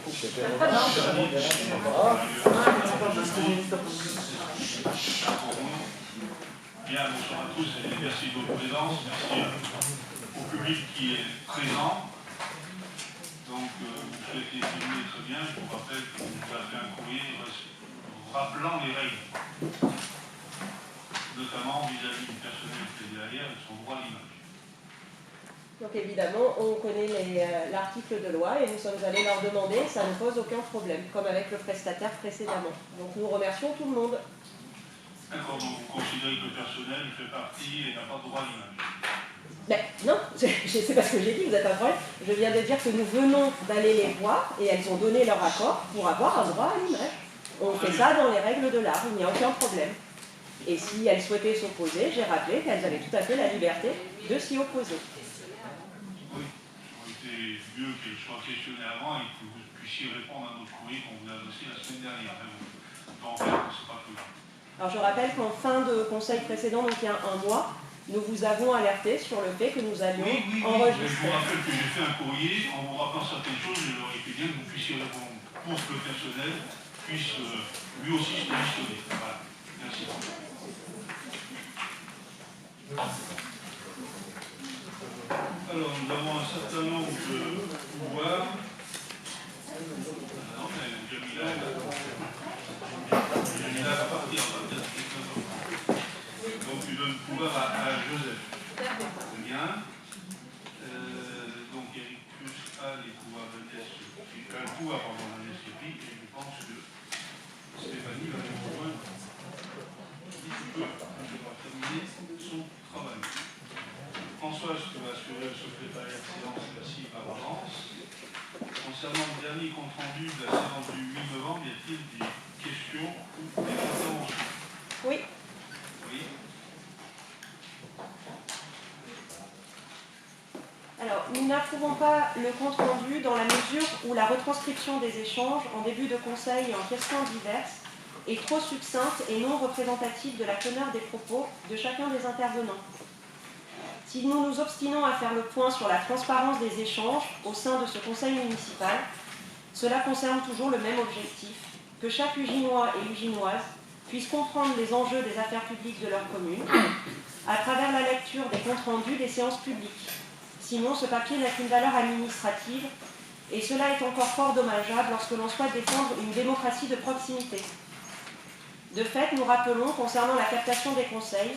Bien, bonsoir à tous et merci de votre présence. Merci au public qui est présent. Donc, vous souhaitez filmer très bien. Je vous rappelle que vous avez fait un courrier rappelant les règles, notamment vis-à-vis du personnel qui est derrière et son droit à l'image. Donc évidemment, on connaît l'article de loi et nous sommes allés leur demander, ça ne pose aucun problème, comme avec le prestataire précédemment. Donc nous remercions tout le monde. D'accord, donc vous considérez que le personnel fait partie et n'a pas de droit à l'image? Mais non, c'est pas ce que j'ai dit, vous êtes incroyable. Je viens de dire que nous venons d'aller les voir et elles ont donné leur accord pour avoir un droit à l'image. On fait ça dans les règles de l'art, il n'y a aucun problème. Et si elles souhaitaient s'opposer, j'ai rappelé qu'elles avaient tout à fait la liberté de s'y opposer. Oui, ça aurait été mieux qu'elles soient questionnées avant et que vous puissiez répondre à notre courrier qu'on vous a adressé la semaine dernière. Donc, c'est pas plus grave. Alors je rappelle qu'en fin de conseil précédent, donc il y a un mois, nous vous avons alerté sur le fait que nous allions enregistrer. Je vous rappelle que j'ai fait un courrier en vous rappelant certaines choses, je leur ai fait bien que vous puissiez répondre pour que le personnel puisse lui aussi se positionner. Voilà. Merci. Alors, nous avons un certain nombre de pouvoirs. Non, mais Jamila va partir. Donc, tu donnes le pouvoir à Joseph. Très bien. Donc, Eric Plus a les pouvoirs de le pouvoir de l'SCPI, et je pense que Stéphanie va nous rejoindre d'ici peu. Elle va terminer son travail. Françoise va assurer le secrétariat de séance de la CIP à Valence. Concernant le dernier compte rendu de la séance du 8 novembre, y a-t-il des questions ou des interventions? Oui. Oui. Alors, nous n'approuvons pas le compte rendu dans la mesure où la retranscription des échanges en début de conseil et en questions diverses est trop succincte et non représentative de la teneur des propos de chacun des intervenants. Si nous nous obstinons à faire le point sur la transparence des échanges au sein de ce conseil municipal, cela concerne toujours le même objectif, que chaque Uginois et Uginoise puisse comprendre les enjeux des affaires publiques de leur commune à travers la lecture des comptes rendus des séances publiques. Sinon, ce papier n'a qu'une valeur administrative et cela est encore fort dommageable lorsque l'on souhaite défendre une démocratie de proximité. De fait, nous rappelons, concernant la captation des conseils,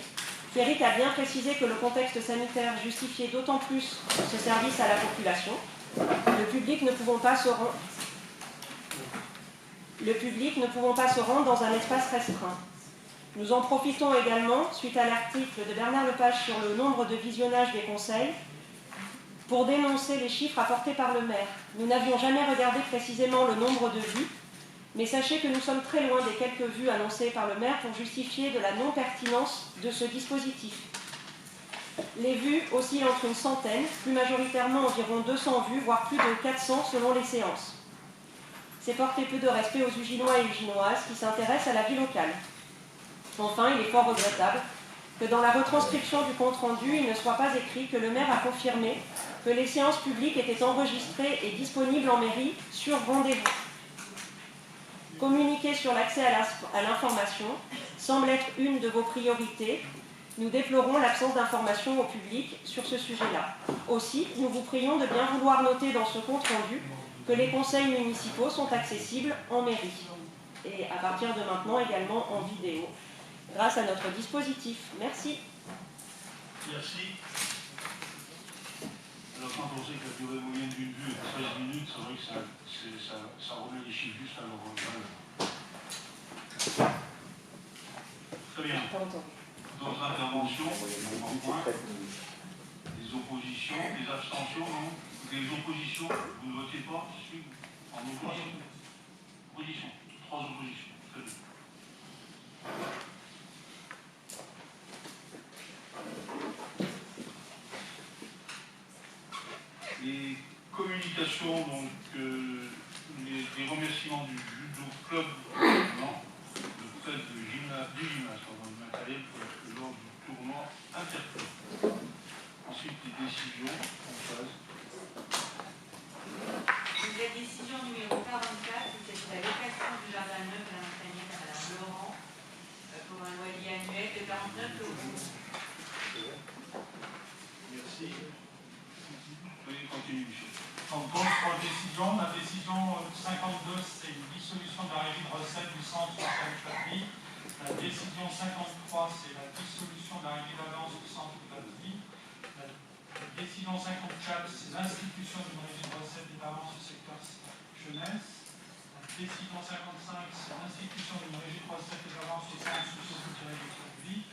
qu'Éric a bien précisé que le contexte sanitaire justifiait d'autant plus ce service à la population. Le public ne pouvant pas se rendre dans un espace restreint. Nous en profitons également, suite à l'article de Bernard Lepage sur le nombre de visionnages des conseils, pour dénoncer les chiffres apportés par le maire. Nous n'avions jamais regardé précisément le nombre de vues, mais sachez que nous sommes très loin des quelques vues annoncées par le maire pour justifier de la non-pertinence de ce dispositif. Les vues oscillent entre une centaine, plus majoritairement environ 200 vues, voire plus de 400 selon les séances. C'est porter peu de respect aux Uginois et Uginoises qui s'intéressent à la vie locale. Enfin, il est fort regrettable que dans la retranscription du compte-rendu, il ne soit pas écrit que le maire a confirmé que les séances publiques étaient enregistrées et disponibles en mairie sur rendez-vous. Communiquer sur l'accès à l'information semble être une de vos priorités. Nous déplorons l'absence d'information au public sur ce sujet-là. Aussi, nous vous prions de bien vouloir noter dans ce compte-rendu que les conseils municipaux sont accessibles en mairie. Et à partir de maintenant, également en vidéo, grâce à notre dispositif. Merci. Merci. Alors, quand on sait que la durée moyenne d'une vue est 13 minutes, c'est vrai que ça remet les chiffres juste à leur valeur. Très bien. D'autres interventions? Des oppositions, des abstentions, non? Des oppositions? Vous ne votez pas? En opposition? Opposition. 3 oppositions. Très bien. Les communications, donc les remerciements du judo club de près du gymnase dans le matériel lors du tournoi interclub. Ensuite, les décisions en phase. La décision numéro 40 la location du jardin neuf à la montagnette à Madame Laurent pour un loyer annuel de 49 euros. Merci. Oui, continue, Michel. Donc, d'autres décisions. La décision 52, c'est une dissolution de la régie de recettes du centre social Patrie. La décision 53, c'est la dissolution de la régie d'avance du centre Patrie. La décision 54, c'est l'institution d'une régie de recettes et d'avance du secteur jeunesse. La décision 55, c'est l'institution d'une régie de recettes et d'avance au centre socio-culturel de vie.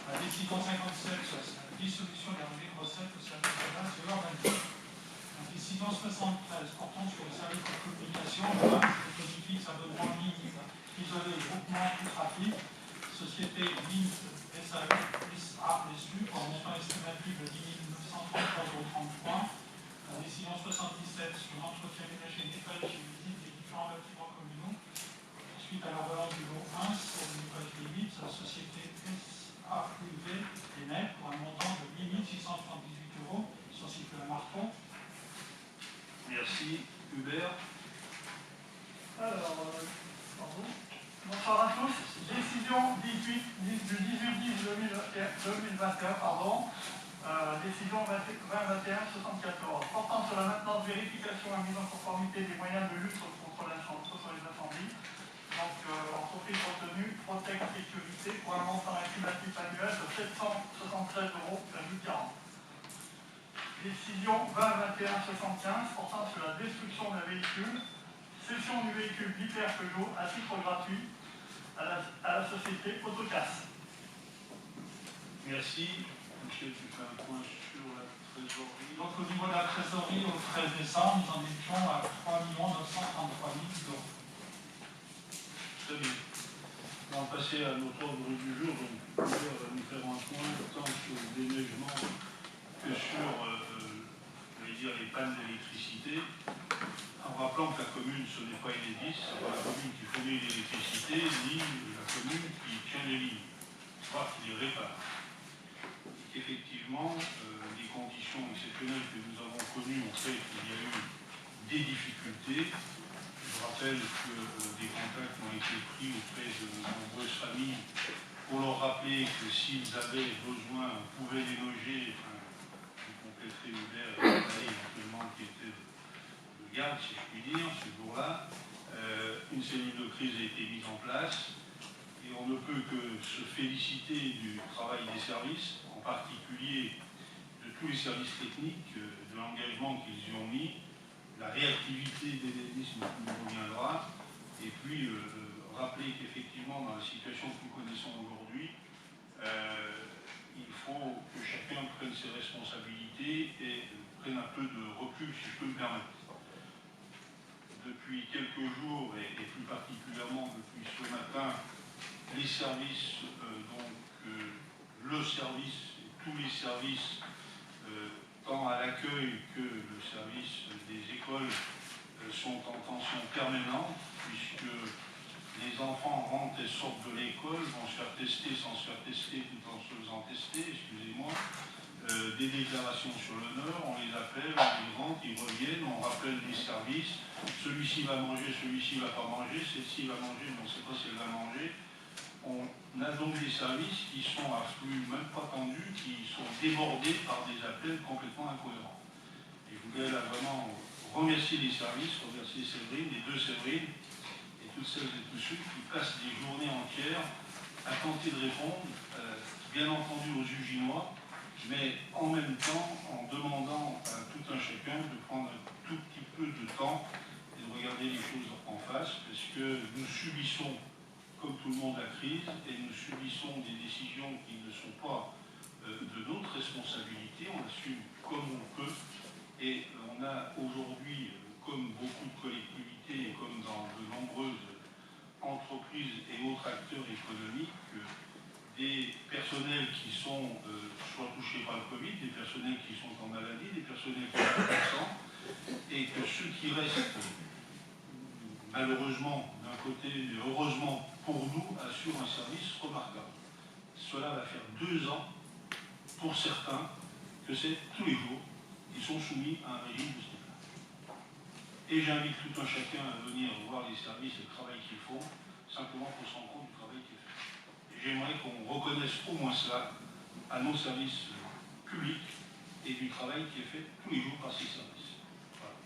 La décision 57, c'est la dissolution de la régie de recettes au service de base de l'urbanisme. La décision 73 portant sur le service de communication, qui modifie sa abonnement en ligne isolé groupement tout trafic, société ligne SAU plus ASU pour un montant estimatif de 10 933,33 €. La décision 77 sur l'entretien ménager et nettoyage et visite des différents bâtiments communaux. Suite à la relance du lot 1 sur le nettoyage des vitres, la société SAUV et NET pour un montant de 8 678 € sur site à Marton. Merci. Hubert. Alors, pardon. Bonsoir à tous. Décision 18-10-2021, pardon. Décision 2021-74, portant sur la maintenance, vérification et mise en conformité des moyens de lutte contre les incendies. Donc, entreprise retenue, Protect Sécurité, pour un montant estimatif annuel de 773,40 €. Décision 20-21-75 portant sur la destruction d'un véhicule, cession du véhicule Viper Peugeot à titre gratuit à la société Autocasse. Merci. Michel, tu fais un point sur la trésorerie. Donc au niveau de la trésorerie, au 13 décembre, nous en étions à 3 933 000 €. Très bien. On va passer à notre ordre du jour. Donc, Hubert va nous faire un point tant sur le déneigement que sur les pannes d'électricité, en rappelant que la commune, ce n'est pas Enedis, ce n'est pas la commune qui fournit l'électricité, ni la commune qui tient les lignes, soit qui les répare. Et effectivement, les conditions exceptionnelles que nous avons connues ont fait qu'il y a eu des difficultés. Je rappelle que des contacts ont été pris auprès de nombreuses familles pour leur rappeler que s'ils avaient besoin, on pouvait les loger. Compléter Hubert et éventuellement qui était de garde, si je puis dire, ce jour-là. Une cellule de crise a été mise en place et on ne peut que se féliciter du travail des services, en particulier de tous les services techniques, de l'engagement qu'ils y ont mis, la réactivité des mécanismes qui nous reviendra, et puis rappeler qu'effectivement, dans la situation que nous connaissons aujourd'hui, il faut que chacun prenne ses responsabilités et prenne un peu de recul, si je peux me permettre. Depuis quelques jours, et plus particulièrement depuis ce matin, les services, le service, et tous les services, tant à l'accueil que le service des écoles, sont en tension permanente, puisque les enfants rentrent et sortent de l'école, vont se faire tester sans se faire tester tout en se faisant tester, excusez-moi. Des déclarations sur l'honneur, on les appelle, on les rentre, ils reviennent, on rappelle les services. Celui-ci va manger, celui-ci ne va pas manger, celle-ci va manger, mais on ne sait pas si elle va manger. On a donc des services qui sont à flux même pas tendus, qui sont débordés par des appels complètement incohérents. Et je voudrais là vraiment remercier les services, remercier Séverine, les deux Séverines, et toutes celles et tous ceux qui passent des journées entières à tenter de répondre, bien entendu aux Uginois, mais en même temps en demandant à tout un chacun de prendre un tout petit peu de temps et de regarder les choses en face, parce que nous subissons, comme tout le monde, la crise, et nous subissons des décisions qui ne sont pas de notre responsabilité, on assume comme on peut, et on a aujourd'hui, comme beaucoup de collectivités, et comme dans de nombreuses entreprises et autres acteurs économiques, des personnels qui sont soit touchés par le Covid, des personnels qui sont en maladie, des personnels qui sont absents, et que ceux qui restent, malheureusement d'un côté, mais heureusement pour nous, assurent un service remarquable. Cela va faire 2 ans, pour certains, que c'est tous les jours, ils sont soumis à un régime de ce type-là. Et j'invite tout un chacun à venir voir les services et le travail qu'ils font, simplement pour se rendre compte du travail qui est fait. Et j'aimerais qu'on reconnaisse au moins cela à nos services publics et du travail qui est fait tous les jours par ces services. Voilà.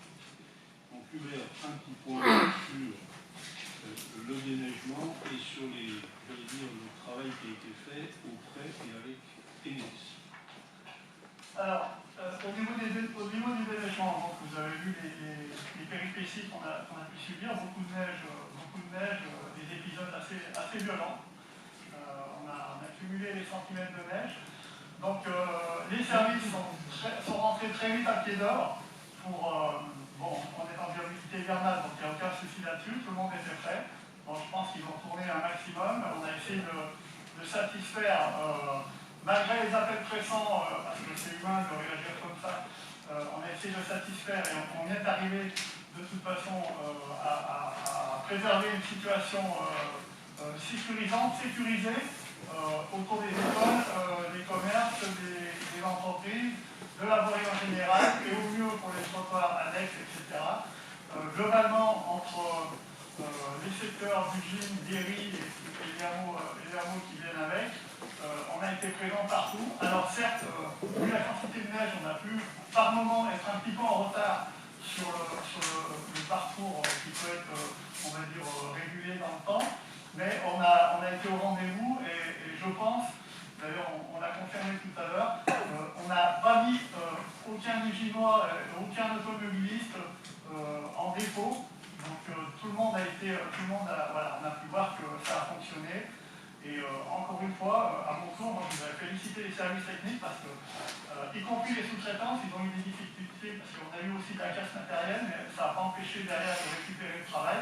Donc Hubert, un petit point sur le déneigement et sur le travail qui a été fait auprès et avec Enedis. Alors, au niveau du déneigement, donc vous avez vu les péripéties qu'on a pu subir, beaucoup de neige, des épisodes assez violents. On a cumulé les centimètres de neige. Donc les services sont rentrés très vite à pied d'or pour... bon, on est en viabilité hivernale, donc il n'y a aucun souci là-dessus, tout le monde était prêt. Donc je pense qu'ils vont tourner un maximum. On a essayé de satisfaire, malgré les appels pressants, parce que c'est humain de réagir comme ça, on a essayé de satisfaire et on est arrivé de toute façon à préserver une situation sécurisante, sécurisée, autour des écoles, des commerces, des entreprises, de la voirie en général, et au mieux pour les trottoirs annexes, etc. Globalement, entre les secteurs du gym, des riz et les hameaux qui viennent avec, on a été présent partout. Alors certes, vu la quantité de neige, on a pu par moment être un petit peu en retard sur le parcours qui peut être, on va dire, régulé dans le temps. Mais on a été au rendez-vous et je pense, d'ailleurs on l'a confirmé tout à l'heure, on n'a pas mis aucun Ginois, aucun automobiliste en dépôt. Donc tout le monde a voilà, on a pu voir que ça a fonctionné. Et encore une fois, à mon tour, moi je voudrais féliciter les services techniques parce que, y compris les sous-traitants, ils ont eu des difficultés parce qu'on a eu aussi de la casse matérielle, mais ça n'a pas empêché derrière de récupérer le travail.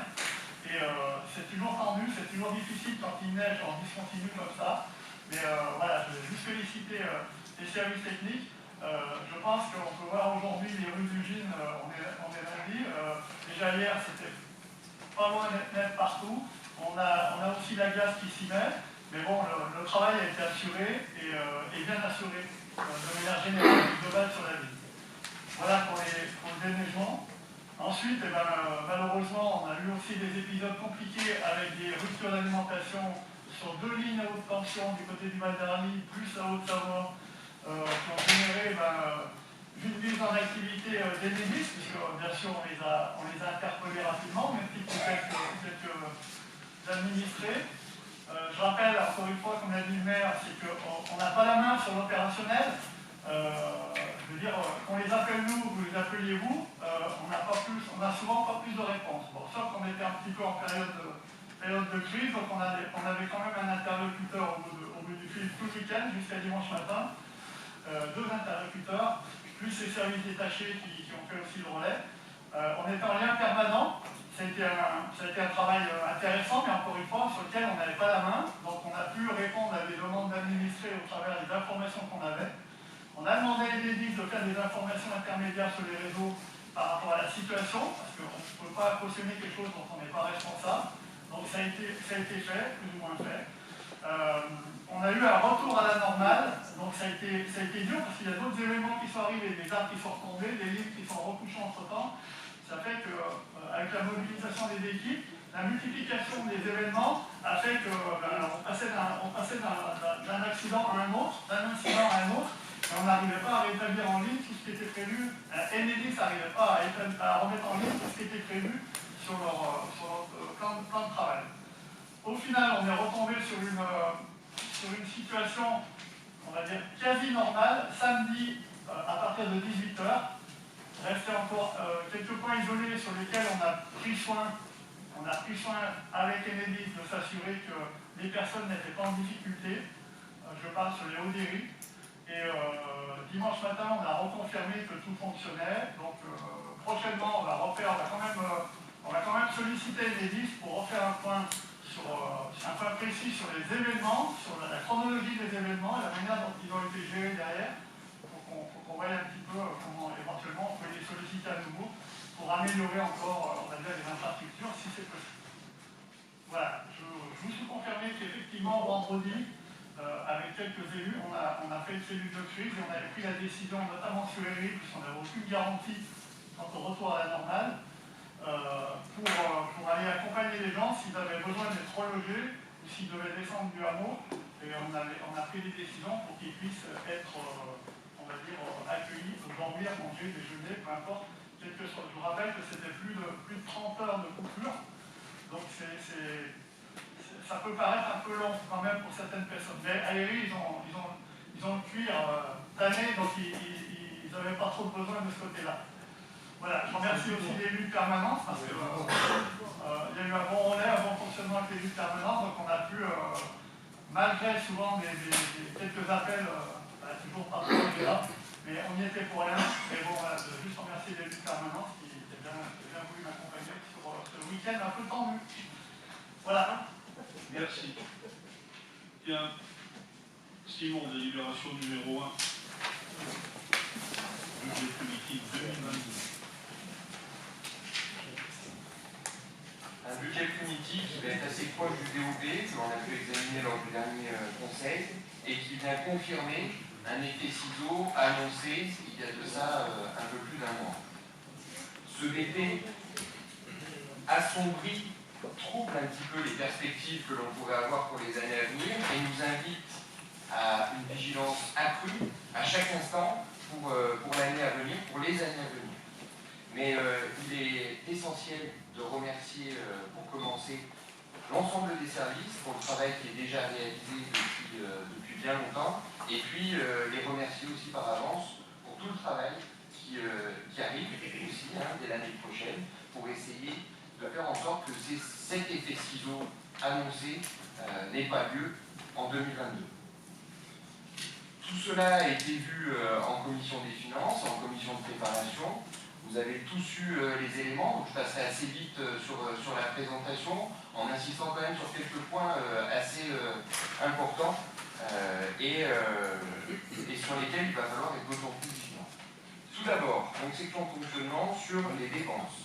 Et c'est toujours tendu, c'est toujours difficile quand il neige en discontinu comme ça. Mais voilà, je vais juste féliciter les services techniques. Je pense qu'on peut voir aujourd'hui les rues d'Ugine, on est lundi. Déjà hier, c'était pas loin d'être net partout. On a aussi la glace qui s'y met. Mais bon, le travail a été assuré et bien assuré de manière générale et globale sur la ville. Voilà pour le déneigement. Ensuite, malheureusement, on a eu aussi des épisodes compliqués avec des ruptures d'alimentation sur 2 lignes à haute tension du côté du Val d'Arly, plus la Haute-Savoie, qui ont généré une mise en activité d'Enedis, puisque bien sûr on les a interpellés rapidement, mais quelques administrés. Je rappelle encore une fois, comme l'a dit le maire, c'est qu'on n'a pas la main sur l'opérationnel. Je veux dire, qu'on les appelle nous, vous les appeliez vous, on n'a souvent pas plus de réponses. Bon, sauf qu'on était un petit peu en période de crise, donc on avait quand même un interlocuteur au bout du fil tout le week-end, jusqu'à dimanche matin. 2 interlocuteurs, plus les services détachés qui ont fait aussi le relais. On était en lien permanent. Ça a été un travail intéressant, mais encore une fois, sur lequel on n'avait pas la main. Donc on a pu répondre à des demandes d'administrés au travers des informations qu'on avait. On a demandé à Enedis de faire des informations intermédiaires sur les réseaux par rapport à la situation, parce qu'on ne peut pas cautionner quelque chose dont on n'est pas responsable. Donc ça a été fait, plus ou moins fait. On a eu un retour à la normale, donc ça a été dur, parce qu'il y a d'autres événements qui sont arrivés, des arbres qui sont retombés, des livres qui sont recouchés entre-temps. Ça fait qu'avec la mobilisation des équipes, la multiplication des événements a fait qu'on passait d'un accident à un autre, d'un incident à un autre, et on n'arrivait pas à rétablir en ligne tout ce qui était prévu. Enedis n'arrivait pas à remettre en ligne tout ce qui était prévu sur leur plan de travail. Au final, on est retombé sur une situation, on va dire, quasi normale, samedi à partir de 18h. Restait encore quelques points isolés sur lesquels on a pris soin avec Enedis de s'assurer que les personnes n'étaient pas en difficulté. Je parle sur les Hauts-des-Rues. Et dimanche matin, on a reconfirmé que tout fonctionnait. Donc prochainement, on va quand même solliciter Enedis pour refaire un point précis sur les événements, sur la chronologie des événements et la manière dont ils ont été gérés derrière. Pour qu'on voie un petit peu comment éventuellement on peut les solliciter à nouveau pour améliorer encore, on va dire, les infrastructures si c'est possible. Voilà, je vous suis confirmé qu'effectivement vendredi, avec quelques élus, on a fait une cellule de crise et on avait pris la décision, notamment sur les riz, puisqu'on n'avait aucune garantie quant au retour à la normale, pour aller accompagner les gens s'ils avaient besoin d'être relogés ou s'ils devaient descendre du hameau. Et on a pris des décisions pour qu'ils puissent être, on va dire, accueillis, dormir, manger, déjeuner, peu importe, quelque chose. Je vous rappelle que c'était plus de 30 heures de coupure. Donc ça peut paraître un peu long quand même pour certaines personnes. Mais Aéri, ils ont le cuir tanné, donc ils n'avaient pas trop besoin de ce côté-là. Voilà, je remercie aussi l'élu de permanence parce qu'il y a eu un bon relais, un bon fonctionnement avec l'élu de permanence, donc on a pu, malgré souvent quelques appels, toujours pas trop là, mais on y était pour rien. Mais bon, voilà, je veux juste remercier l'élu de permanence qui a bien voulu m'accompagner sur ce week-end un peu tendu. Voilà. Merci. Bien. Simon, délibération numéro 1. Budget politique 2022. Un budget punitif qui va être assez proche du DOP, que l'on a pu examiner lors du dernier conseil, et qui vient confirmer un effet ciseau annoncé il y a de ça un peu plus d'un mois. Ce BP assombrit, trouble un petit peu les perspectives que l'on pourrait avoir pour les années à venir et nous invite à une vigilance accrue à chaque instant pour l'année à venir, pour les années à venir. Mais il est essentiel de remercier, pour commencer, l'ensemble des services pour le travail qui est déjà réalisé depuis bien longtemps, et puis les remercier aussi par avance pour tout le travail qui arrive aussi dès l'année prochaine pour essayer de faire en sorte que cet effet ciseau annoncé n'ait pas lieu en 2022. Tout cela a été vu en commission des finances, en commission de préparation. Vous avez tous eu les éléments, donc je passerai assez vite sur la présentation, en insistant quand même sur quelques points assez importants et sur lesquels il va falloir être d'autant plus vigilant. Tout d'abord, donc section de fonctionnement sur les dépenses.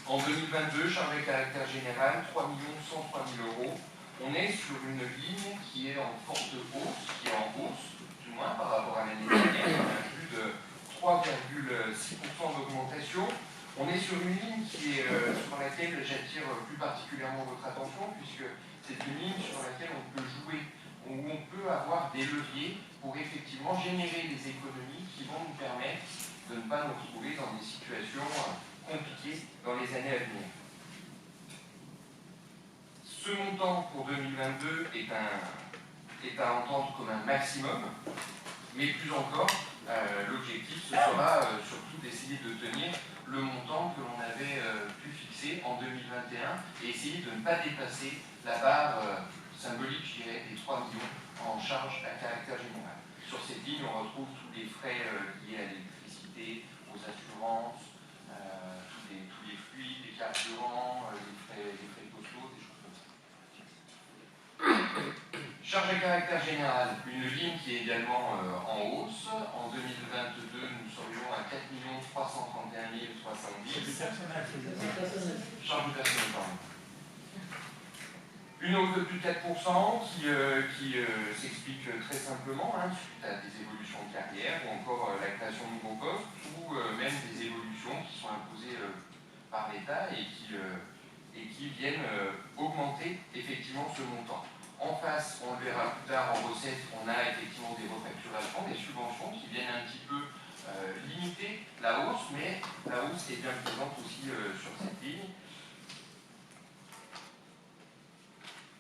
En 2022, charge à caractère général, 3 103 000 €. On est sur une ligne qui est en forte hausse, qui est en hausse, du moins par rapport à l'année dernière. On a plus de 3,6% d'augmentation. On est sur une ligne sur laquelle j'attire plus particulièrement votre attention, puisque c'est une ligne sur laquelle on peut jouer, où on peut avoir des leviers pour effectivement générer des économies qui vont nous permettre de ne pas nous retrouver dans des situations compliquées dans les années à venir. Ce montant pour 2022 est à entendre comme un maximum, mais plus encore, l'objectif ce sera surtout d'essayer de tenir le montant que l'on avait pu fixer en 2021 et essayer de ne pas dépasser la barre symbolique, je dirais, des 3 millions en charge à caractère général. Sur cette ligne, on retrouve tous les frais liés à l'électricité, aux assurances, tous les fluides, les carburants, les frais postaux, des choses comme ça. Charge à caractère général, une ligne qui est également en hausse. En 2022, nous serions à 4 331 070. Charge du personnel, pardon. Une hausse de plus de 4% qui s'explique très simplement suite à des évolutions de carrière ou encore la création de nouveaux postes ou même des évolutions qui sont imposées par l'État et qui viennent augmenter effectivement ce montant. En face, on le verra plus tard en recettes, on a effectivement des refacturations, des subventions qui viennent un petit peu limiter la hausse, mais la hausse est bien présente aussi sur cette ligne.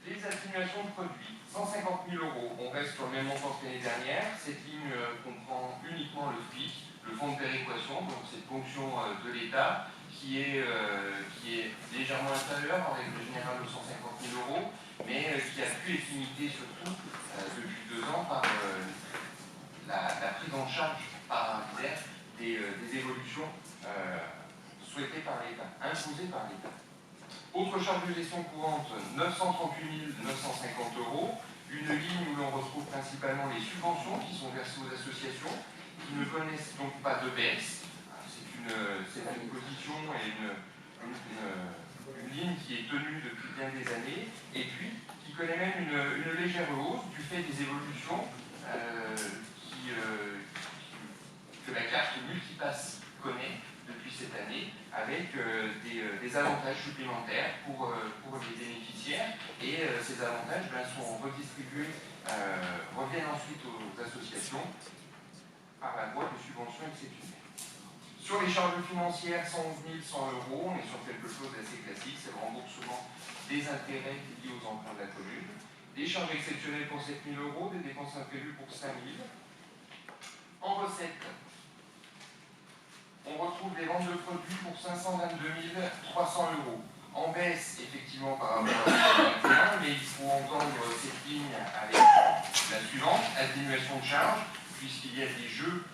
Les atténuations de produits, 150 000 €, on reste sur le même montant que l'année dernière. Cette ligne comprend uniquement le FPIC, le fonds de péréquation, donc cette ponction de l'État qui est légèrement inférieure en règle générale aux 150 000 €, mais qui a pu être limitée surtout depuis 2 ans par la prise en charge par des évolutions souhaitées par l'État, imposées par l'État. Autre charge de gestion courante, 938 950 €, une ligne où l'on retrouve principalement les subventions qui sont versées aux associations, qui ne connaissent donc pas de baisse. C'est une position et une ligne qui est tenue depuis bien des années, et puis qui connaît même une légère hausse du fait des évolutions que la carte Multipass connaît depuis cette année, avec des avantages supplémentaires pour les bénéficiaires. Et ces avantages sont redistribués, reviennent ensuite aux associations par la voie de subventions exceptionnelles. Sur les charges financières, 111 100 €, on est sur quelque chose d'assez classique, c'est le remboursement des intérêts liés aux emprunts de la commune. Des charges exceptionnelles pour 7 000 €, des dépenses imprévues pour 5 000 €. En recettes, on retrouve les ventes de produits pour 522 300 €. En baisse, effectivement, par rapport à 2021, mais il faut entendre cette ligne avec la suivante, atténuation de charges, puisqu'il y a des jeux,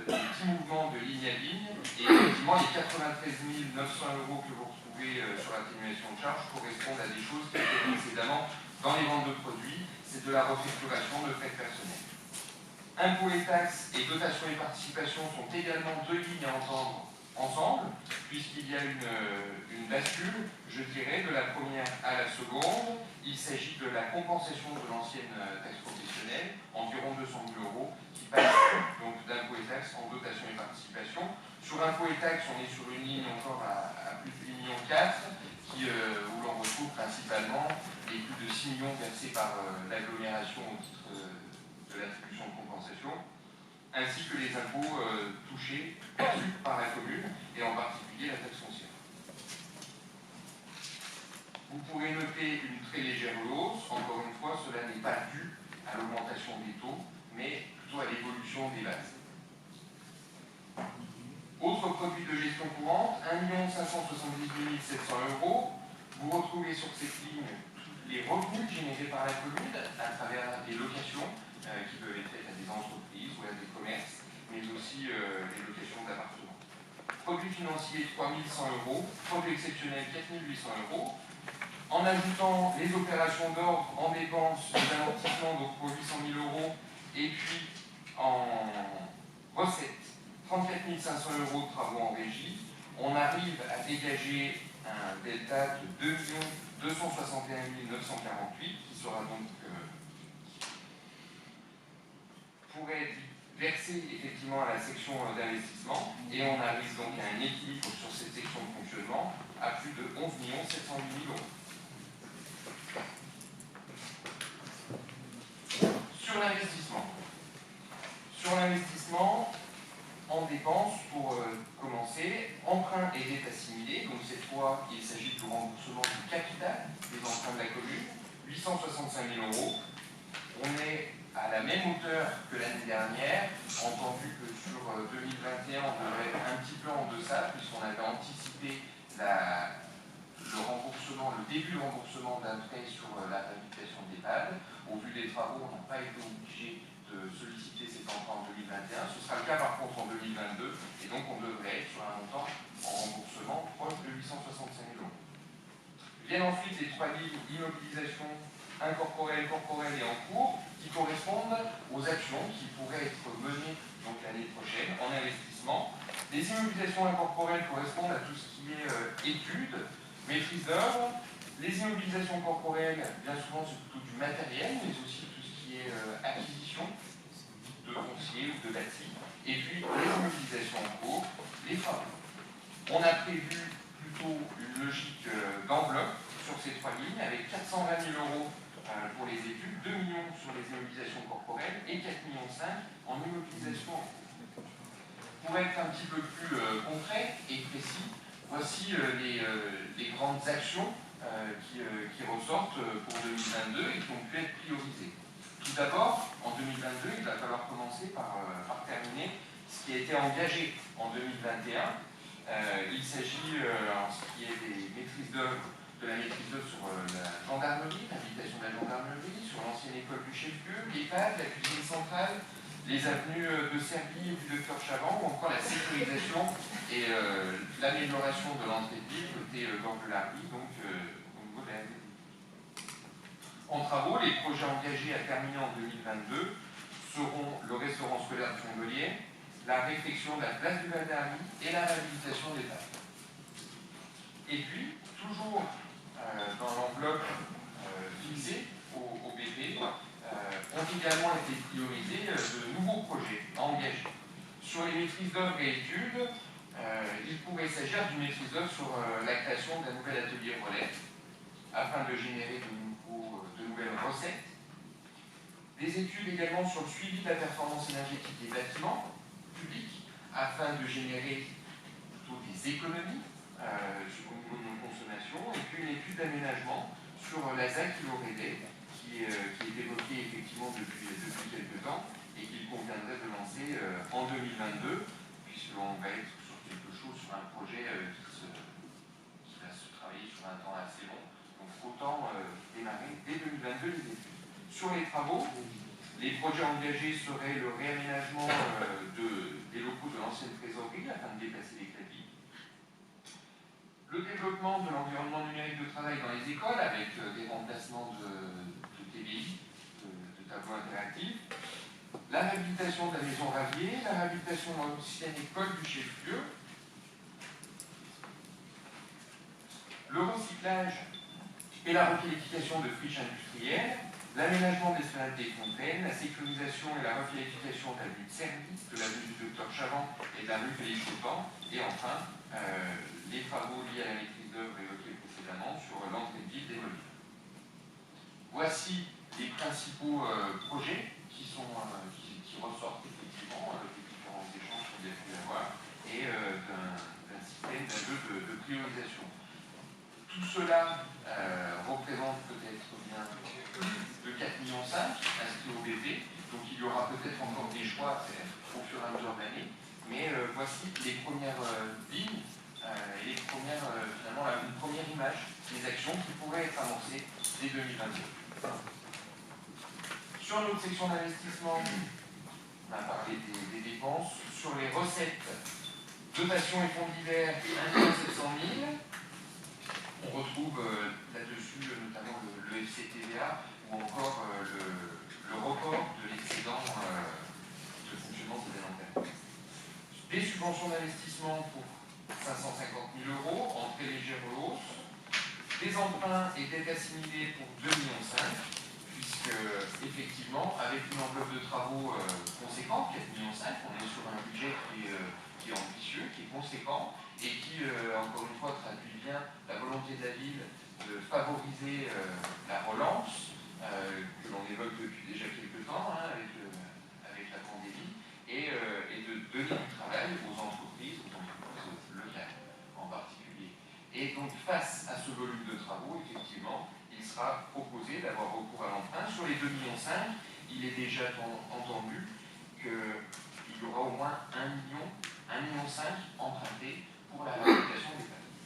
des petits mouvements de ligne à ligne, et effectivement, les 93 900 € que vous retrouvez sur l'atténuation de charges correspondent à des choses qui étaient précédemment dans les ventes de produits, c'est de la refacturation de frais personnels. Impôts et taxes et dotations et participations sont également deux lignes à entendre ensemble, puisqu'il y a une bascule, je dirais, de la première à la seconde. Il s'agit de la compensation de l'ancienne taxe professionnelle, environ 200 000 €, qui passe donc d'impôts et taxes en dotations et participations. Sur impôts et taxes, on est sur une ligne encore à plus de 8,4 millions, où l'on retrouve principalement les plus de 6 millions versés par l'agglomération au titre de l'attribution de compensation, ainsi que les impôts touchés perçus par la commune, et en particulier la taxe foncière. Vous pourrez noter une très légère hausse. Encore une fois, cela n'est pas dû à l'augmentation des taux, mais plutôt à l'évolution des bases. Autres produits de gestion courante, 1 578 700 €. Vous retrouvez sur cette ligne les revenus générés par la commune à travers des locations qui peuvent être faites à des entreprises ou à des commerces, mais aussi les locations d'appartements. Produits financiers, 3 100 €. Produits exceptionnels, 4 800 €. En ajoutant les opérations d'ordre en dépenses, les amortissements donc pour 800 000 € et puis en recettes, 34 500 € de travaux en régie, on arrive à dégager un delta de 2 261 948 qui sera donc pourrait être versé effectivement à la section d'investissement, et on arrive donc à un équilibre sur cette section de fonctionnement à plus de 11 708 000 €. Sur l'investissement. Sur l'investissement, en dépenses, pour commencer, emprunt et dette assimilée. Donc cette fois, il s'agit du remboursement du capital des emprunts de la commune, 865 000 €. On est à la même hauteur que l'année dernière, entendu que sur 2021, on devrait être un petit peu en deçà, puisqu'on avait anticipé le remboursement, le début de remboursement d'un prêt sur la réhabilitation d'EHPAD. Au vu des travaux, on n'a pas été obligé de solliciter cet emprunt en 2021. Ce sera le cas par contre en 2022, et donc on devrait être sur un montant en remboursement proche de 865 000 €. Viennent ensuite les trois lignes immobilisation incorporelle, corporelle et en cours, qui correspondent aux actions qui pourraient être menées donc l'année prochaine en investissement. Les immobilisations incorporelles correspondent à tout ce qui est études, maîtrise d'œuvre. Les immobilisations corporelles, bien souvent, c'est plutôt du matériel, mais aussi tout ce qui est acquisition de foncier ou de bâti. Et puis, les immobilisations en cours, les travaux. On a prévu plutôt une logique d'enveloppe sur ces trois lignes, avec 420 000 € pour les études, 2 millions sur les immobilisations corporelles et 4,5 millions en immobilisation en cours. Pour être un petit peu plus concret et précis, voici les grandes actions qui ressortent pour 2022 et qui ont pu être priorisées. Tout d'abord, en 2022, il va falloir commencer par terminer ce qui a été engagé en 2021. Il s'agit, en ce qui est des maîtrises d'œuvre, de la maîtrise d'œuvre sur la gendarmerie, l'habitation de la gendarmerie, sur l'ancienne école du chef-lieu, l'EHPAD, la cuisine centrale, les avenues de Serbie et du Docteur Chavant, ou encore la sécurisation et l'amélioration de l'entrée de ville côté d'Orgelary, donc au niveau de la RD. En travaux, les projets engagés à terminer en 2022 seront le restaurant scolaire de Fongolier, la réfection de la place du Val-d'Arly et la réhabilitation des tables. Et puis, toujours dans l'enveloppe fixée au BP, ont également été priorisés de nouveaux projets à engager. Sur les maîtrises d'œuvre et études, il pourrait s'agir d'une maîtrise d'œuvre sur la création d'un nouvel atelier relais afin de générer de nouvelles recettes. Des études également sur le suivi de la performance énergétique des bâtiments publics afin de générer plutôt des économies au niveau de nos consommations, et puis une étude d'aménagement sur la ZAC Loredet qui est évoquée effectivement depuis quelques temps et qu'il conviendrait de lancer en 2022, puisqu'on va être sur quelque chose, sur un projet qui va se travailler sur un temps assez long. Donc autant démarrer dès 2022 les études. Sur les travaux, les projets engagés seraient le réaménagement des locaux de l'ancienne trésorerie afin de déplacer les crédits, le développement de l'environnement numérique de travail dans les écoles avec des remplacements de TBI, de tableaux interactifs, la réhabilitation de la maison Ravier, la réhabilitation de l'ancienne école du chef-lieu, le recyclage et la requalification de friches industrielles, l'aménagement de l'esplanade des Fontaines, la sécurisation et la requalification de l'avenue de Cerny, de l'avenue du Docteur Chavant et de l'avenue Félix Chopin, et enfin les travaux liés à la maîtrise d'œuvre évoqués précédemment sur l'entrée de ville des Mollines. Voici les principaux projets qui ressortent effectivement des différents échanges qu'on a pu avoir et d'un système, d'un jeu de priorisation. Tout cela représente peut-être bien plus de 4,5 millions inscrits au BP, donc il y aura peut-être encore des choix à faire au fur et à mesure de l'année, mais voici les premières lignes et les premières, finalement, une première image des actions qui pourraient être amorcées dès 2022. Sur notre section d'investissement, on a parlé des dépenses. Sur les recettes, dotations et fonds divers, 1 700 000. On retrouve là-dessus notamment le FCTVA ou encore le report de l'excédent de fonctionnement supplémentaire. Des subventions d'investissement pour 550 000 €, entrée légère hausse. Des emprunts et dettes assimilées pour 2,5 millions, puisque effectivement, avec une enveloppe de travaux conséquente, 4,5 millions, on est sur un budget qui est ambitieux, qui est conséquent, et qui, encore une fois, traduit bien la volonté de la ville de favoriser la relance, que l'on évoque depuis déjà quelques temps, avec la pandémie, et de donner du travail aux entreprises locales en particulier. Et donc, face à ce volume de travaux, effectivement, il sera proposé d'avoir recours à l'emprunt. Sur les 2,5 millions, il est déjà entendu qu'il y aura au moins 1,5 million empruntés pour la réhabilitation des bâtiments.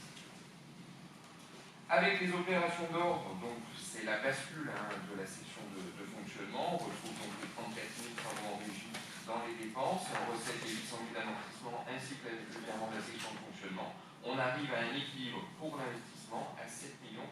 Avec les opérations d'ordre, donc c'est la bascule de la section de fonctionnement, on retrouve donc les 34 000 travaux en régie dans les dépenses, et en recette les 800 000 d'amortissement ainsi que le virement de la section de fonctionnement. On arrive à un équilibre pour l'investissement à 7 millions